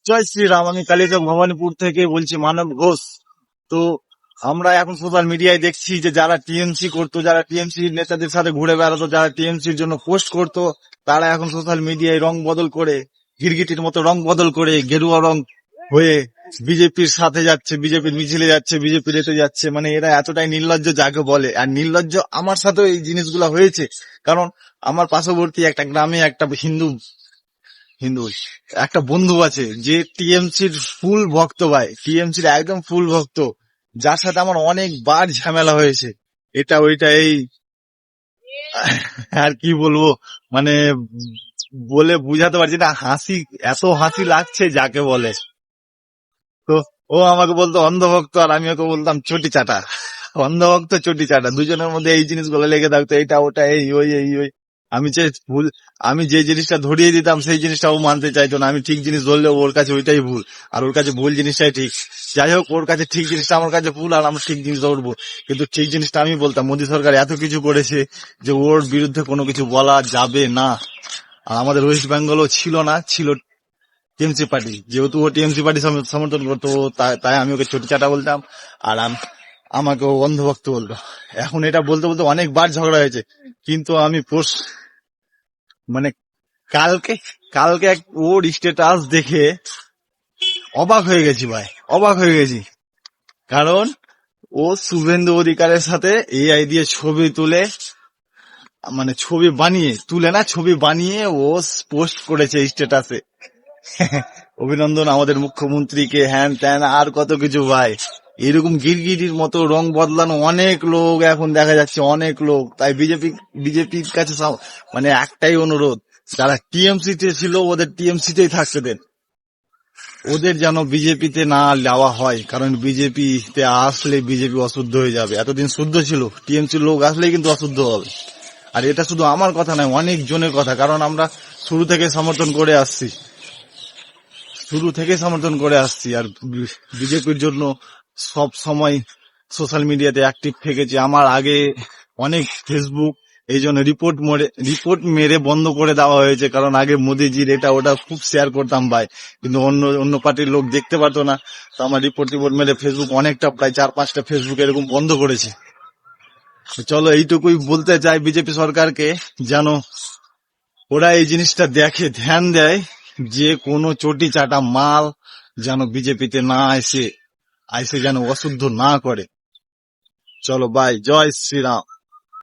জয় শ্রীরাম। আমি কালিচক ভবানীপুর থেকে বলছি, মানব ঘোষ। তো আমরা এখন সোশ্যাল মিডিয়ায় দেখছি যে যারা টিএমসি করতো, যারা টিএমসি নেতাদের সাথে ঘুরে বেড়াতো, যারা টিএমসির জন্য পোস্ট করতো, তারা এখন সোশ্যাল মিডিয়ায় রং বদল করে, গিরগিটির মতো রং বদল করে, গেরুয়া রং হয়ে বিজেপির সাথে যাচ্ছে, বিজেপির মিছিলে যাচ্ছে, বিজেপির এতে যাচ্ছে। মানে এরা এতটাই নির্লজ্জ যাকে বলে। আর নির্লজ্জ আমার সাথেও এই জিনিসগুলো হয়েছে। কারণ আমার পার্শ্ববর্তী একটা গ্রামে একটা হিন্দু হিন্দু একটা বন্ধু আছে যে টিএমসির ফুল ভক্ত, ভাই টিএমসির একদম ফুল ভক্ত, যার সাথে আমার অনেকবার ঝামেলা হয়েছে, এটা ওইটা এই আর কি বলবো, মানে বলে বুঝাতে পারছি না। হাসি, এত হাসি লাগছে যাকে বলে। তো ও আমাকে বলতো অন্ধভক্ত, আর আমি ওকে বলতাম চটি চাটা। অন্ধভক্ত চটি চাটা, দুজনের মধ্যে এই জিনিসগুলো লেগে থাকতো, এইটা ওটা এই ওই এই ওই। আমি যে ভুল, আমি যে জিনিসটা ধরিয়ে দিতাম সেই জিনিসটা ও মানতে চাইতো না। আমি ঠিক জিনিস ধরলেও ওর কাছে ওইটাই ভুল, আর ওর কাছে ভুল জিনিসটাই ঠিক। যাই হোক, ওর কাছে ঠিক জিনিসটা আমার কাছে ভুল, আর আমরা ঠিক জিনিস ধরবো। কিন্তু ঠিক জিনিসটা আমি বলতাম, মোদী সরকার এত কিছু করেছে যে ওর বিরুদ্ধে কোনো কিছু বলা যাবে না। আর আমাদের ওয়েস্ট বেঙ্গলও ছিল না, ছিল টিএমসি পার্টি। যেহেতু ও টিএমসি পার্টি সমর্থন করতো, তাই আমি ওকে ছোট চাটা বলতাম, আর আমাকে ও অন্ধভক্ত বলতো। এখন এটা বলতে বলতে অনেকবার ঝগড়া হয়েছে, কিন্তু আমি মানে কালকে কালকে ওর স্ট্যাটাস দেখে অবাক হয়ে গেছি ভাই, অবাক হয়ে গেছি। কারণ ও শুভেন্দু অধিকারের সাথে এআই দিয়ে ছবি তুলে, মানে ছবি বানিয়ে, তুলে না, ছবি বানিয়ে ও পোস্ট করেছে স্ট্যাটাসে। অভিনন্দন আমাদের মুখ্যমন্ত্রীকে, হ্যান ত্যান আর কত কিছু ভাই। এরকম গিরগিটির মতো রং বদলানো অনেক লোক এখন দেখা যাচ্ছে, অনেক লোক। তাই বিজেপির কাছে মানে একটাই অনুরোধ, যারা টিএমসি তে ছিল ওদের টিএমসি তেই থাকতে দেন, ওদের যেন বিজেপিতে না নেওয়া হয়। কারণ বিজেপিতে আসলে বিজেপি অশুদ্ধ হয়ে যাবে। এতদিন শুদ্ধ ছিল, টিএমসির লোক আসলেই কিন্তু অশুদ্ধ হবে। আর এটা শুধু আমার কথা নয়, অনেক জনের কথা। কারণ আমরা শুরু থেকে সমর্থন করে আসছি, আর বিজেপির জন্য সব সময় সোশ্যাল মিডিয়াতে অ্যাক্টিভ থেকেছি। আমার আগে অনেক ফেসবুক এই জন্য রিপোর্ট মেরে বন্ধ করে দেওয়া হয়েছে। কারণ আগে মোদিজির এটা ওটা খুব শেয়ার করতাম ভাই, কিন্তু অন্য অন্য পার্টির লোক দেখতে পারতো না। তো আমার রিপোর্ট মেরে ফেসবুক অনেকটা, প্রায় 4-5টা ফেসবুক এরকম বন্ধ করেছে। চলো, এইটুকুই বলতে চাই বিজেপি সরকারকে, যেন ওরা এই জিনিসটা দেখে, ধ্যান দেয়, যে কোনো চটি চাটা মাল যেন বিজেপিতে না এসে যেন অশুদ্ধ না করে। চলো বাই, জয় শ্রীরাম।